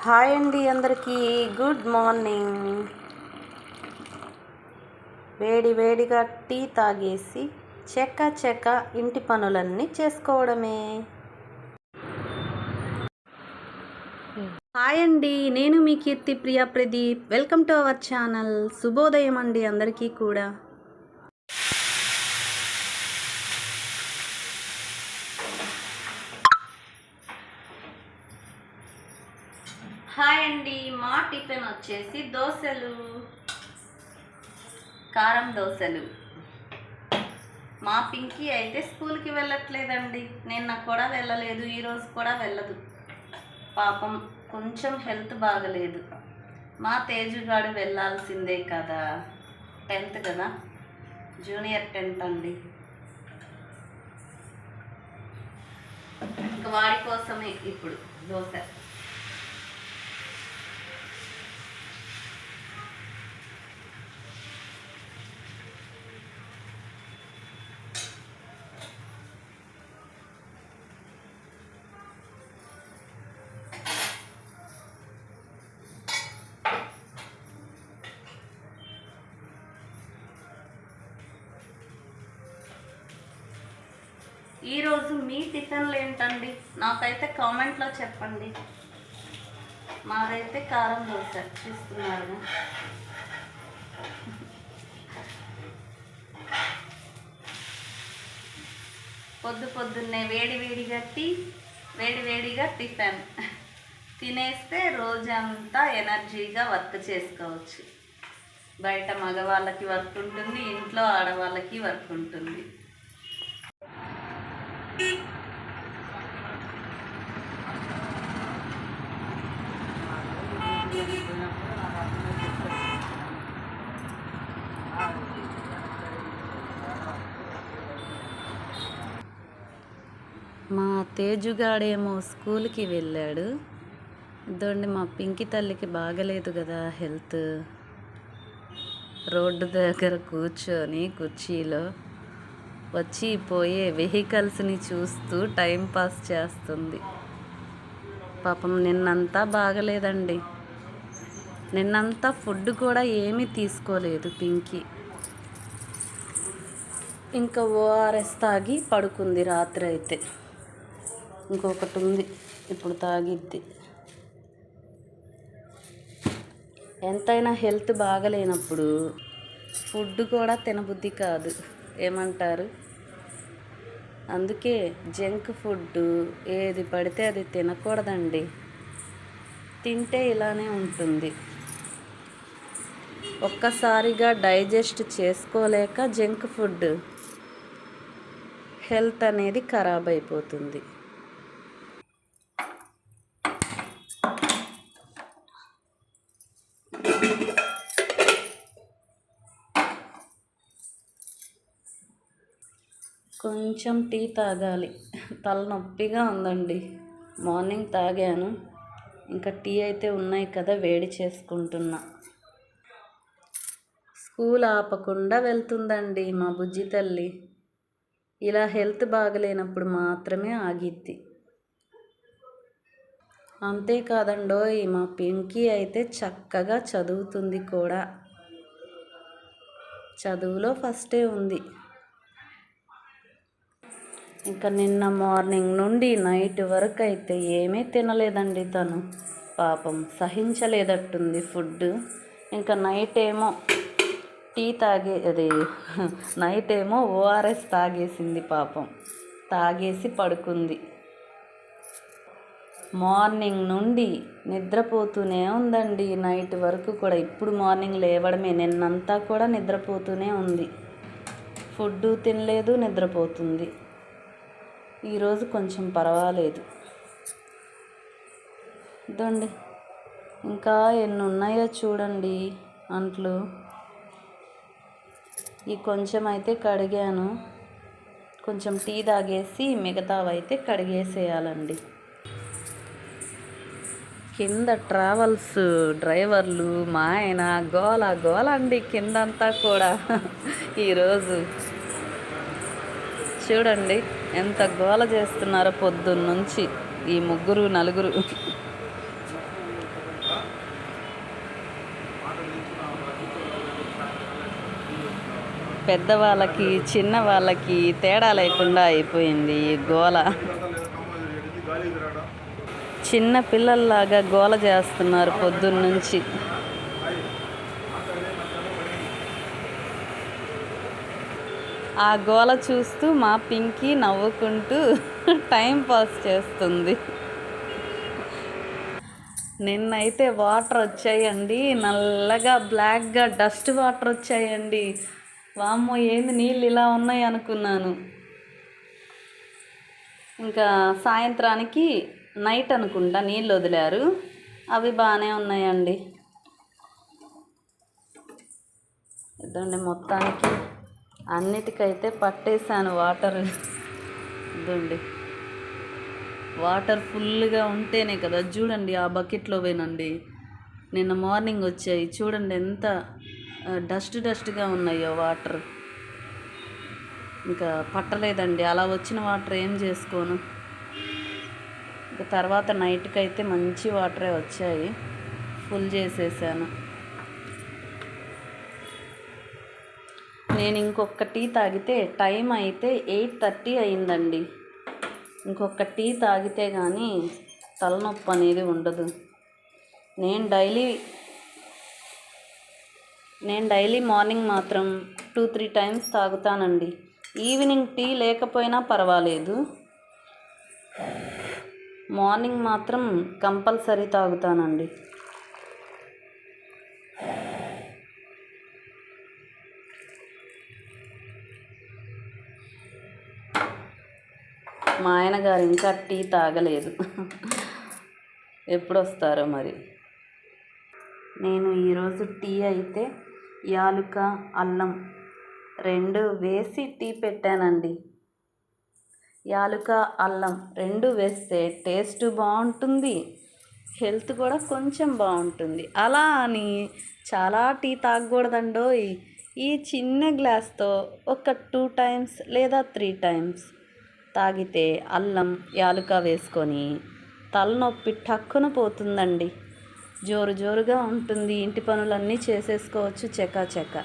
Hi అండి, అందరికీ good morning. వేడి వేడిగా టీ తాగేసి చెక్క ఇంటి పనులన్నీ చేసుకోవడమే. హాయ్ అండి, నేను మీ Keerthi Priya Pradeep. Welcome to our channel. శుభోదయం అండి అందరికీ కూడా. హాయ్ అండి, మా టిఫిన్ వచ్చేసి దోశలు, కారం దోశలు. మా పింకీ అయితే స్కూల్కి వెళ్ళట్లేదండి. నిన్న కూడా వెళ్ళలేదు, ఈరోజు కూడా వెళ్ళదు. పాపం కొంచెం హెల్త్ బాగలేదు. మా తేజుగాడు వెళ్ళాల్సిందే కదా, 10th కదా, జూనియర్ 10th అండి. ఇంకా వాడి కోసమే ఇప్పుడు దోశ. ఈరోజు మీ టిఫిన్లు ఏంటండి? నాకైతే కామెంట్లో చెప్పండి. మాదైతే కారం దోశ చూస్తున్నారు. పొద్దున్నే వేడివేడిగా టీ, వేడివేడిగా టిఫిన్ తినేస్తే రోజంతా ఎనర్జీగా వర్క్ చేసుకోవచ్చు. బయట మగవాళ్ళకి వర్క్ ఉంటుంది, ఇంట్లో ఆడవాళ్ళకి వర్క్ ఉంటుంది. మా తేజుగాడేమో స్కూల్కి వెళ్ళాడు. ఇదండి మా పింకి తల్లికి బాగలేదు కదా హెల్త్. రోడ్డు దగ్గర కూర్చొని కుర్చీలో వచ్చి పోయే వెహికల్స్ని చూస్తూ టైం పాస్ చేస్తుంది. పాపం నిన్నంతా బాగలేదండి. నిన్నంతా ఫుడ్ కూడా ఏమీ తీసుకోలేదు పింకి. ఇంకా ఓఆర్ఎస్ తాగి పడుకుంది రాత్రి అయితే. ఇంకొకటి ఉంది, ఇప్పుడు తాగిద్ది. ఎంతైనా హెల్త్ బాగలేనప్పుడు ఫుడ్ కూడా తినబుద్ధి కాదు, ఏమంటారు? అందుకే జంక్ ఫుడ్ ఏది పడితే అది తినకూడదండి. తింటే ఇలానే ఉంటుంది. ఒక్కసారిగా డైజెస్ట్ చేసుకోలేక జంక్ ఫుడ్ హెల్త్ అనేది ఖరాబ్ అయిపోతుంది. కొంచెం టీ తాగాలి. తలనొప్పిగా ఉందండి. మార్నింగ్ తాగాను, ఇంకా టీ అయితే ఉన్నాయి కదా, వేడి చేసుకుంటున్నా. స్కూల్ ఆపకుండా వెళ్తుందండి మా బుజ్జి తల్లి. ఇలా హెల్త్ బాగలేనప్పుడు మాత్రమే ఆగిద్ది. అంతేకాదండోయ్, మా పింకీ అయితే చక్కగా చదువుతుంది కూడా. చదువులో ఫస్టే ఉంది. ఇంకా నిన్న మార్నింగ్ నుండి నైట్ వరకు అయితే ఏమీ తినలేదండి తను. పాపం సహించలేదట్టుంది ఫుడ్. ఇంకా నైట్ ఏమో నైట్ ఏమో ఓఆర్ఎస్ తాగేసింది పాపం. తాగేసి పడుకుంది. మార్నింగ్ నుండి నిద్రపోతూనే ఉందండి నైట్ వరకు కూడా. ఇప్పుడు మార్నింగ్ లేవడమే. నిన్నంతా కూడా నిద్రపోతూనే ఉంది. ఫుడ్ తినలేదు, నిద్రపోతుంది. ఈరోజు కొంచెం పర్వాలేదు. ఇదండి, ఇంకా ఎన్ని ఉన్నాయో చూడండి అంట్లు. ఈ కొంచెం అయితే కడిగాను. కొంచెం టీ తాగేసి మిగతావైతే కడిగేసేయాలండి. కింద ట్రావెల్స్ డ్రైవర్లు మా ఆయన గోల అండి కిందంతా కూడా. ఈరోజు చూడండి ఎంత గోల చేస్తున్నారో పొద్దున్నుంచి ఈ 3-4. పెద్దవాళ్ళకి చిన్నవాళ్ళకి తేడా లేకుండా అయిపోయింది ఈ గోల. చిన్న పిల్లల్లాగా గోల చేస్తున్నారు పొద్దున్నుంచి. ఆ గోల చూస్తూ మా పింకీ నవ్వుకుంటూ టైం పాస్ చేస్తుంది. నిన్నైతే వాటర్ వచ్చాయండి, నల్లగా బ్లాక్గా డస్ట్ వాటర్ వచ్చాయండి. వామ్మో ఏంది నీళ్ళు ఇలా ఉన్నాయి అనుకున్నాను. ఇంకా సాయంత్రానికి నైట్ అనుకుంటా నీళ్ళు వదిలారు, అవి బాగానే ఉన్నాయండి. ఇదండి మొత్తానికి అన్నిటికైతే పట్టేశాను వాటర్. ఇదండి వాటర్ ఫుల్గా ఉంటేనే కదా. చూడండి ఆ బకెట్లో పోయినండి నిన్న మార్నింగ్ వచ్చాయి. చూడండి ఎంత డస్ట్గా ఉన్నాయో వాటర్. ఇంకా పట్టలేదండి, అలా వచ్చిన వాటర్ ఏం చేసుకోను. ఇంకా తర్వాత నైట్కి అయితే మంచి వాటరే వచ్చాయి, ఫుల్ చేసేసాను. నేను ఇంకొక టీ తాగితే టైం అయితే 8:30 అయిందండి. ఇంకొక టీ తాగితే కానీ తలనొప్పి అనేది ఉండదు. నేను డైలీ మార్నింగ్ మాత్రం 2-3 టైమ్స్ తాగుతానండి. ఈవినింగ్ టీ లేకపోయినా పర్వాలేదు, మార్నింగ్ మాత్రం కంపల్సరీ తాగుతానండి. మా ఆయన గారు ఇంకా టీ తాగలేదు, ఎప్పుడు వస్తారో మరి. నేను ఈరోజు టీ అయితే యాలుక అల్లం 2 వేసి టీ పెట్టానండి. యాలుక అల్లం 2 వేస్తే టేస్ట్ బాగుంటుంది, హెల్త్ కూడా కొంచెం బాగుంటుంది. అలా అని చాలా టీ తాగకూడదండోయ్. ఈ చిన్న గ్లాస్తో ఒక 2 టైమ్స్ లేదా 3 టైమ్స్ తాగితే అల్లం యాలుక వేసుకొని తలనొప్పి టక్కున పోతుందండి. జోరుగా ఉంటుంది, ఇంటి పనులన్నీ చేసేసుకోవచ్చు చకాచక.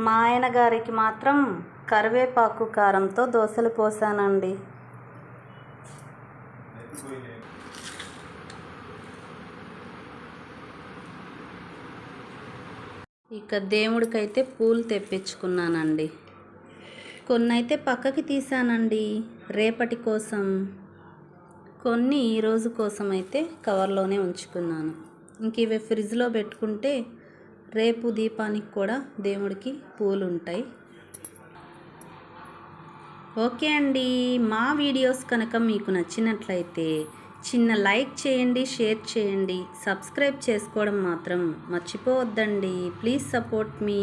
మా ఆయన గారికి మాత్రం కరివేపాకు కారంతో దోశలు పోసానండి. ఇక దేవుడికైతే పూలు తెప్పించుకున్నానండి. కొన్ని అయితే పక్కకి తీసానండి రేపటి కోసం, కొన్ని ఈరోజు కోసం అయితే కవర్లోనే ఉంచుకున్నాను. ఇంక ఇవి ఫ్రిడ్జ్లో పెట్టుకుంటే రేపు దీపానికి కూడా దేవుడికి పూలు ఉంటాయి. ఓకే అండి, మా వీడియోస్ కనుక మీకు నచ్చినట్లయితే చిన్న లైక్ చేయండి, షేర్ చేయండి, సబ్స్క్రైబ్ చేసుకోవడం మాత్రం మర్చిపోవద్దండి. Please support me.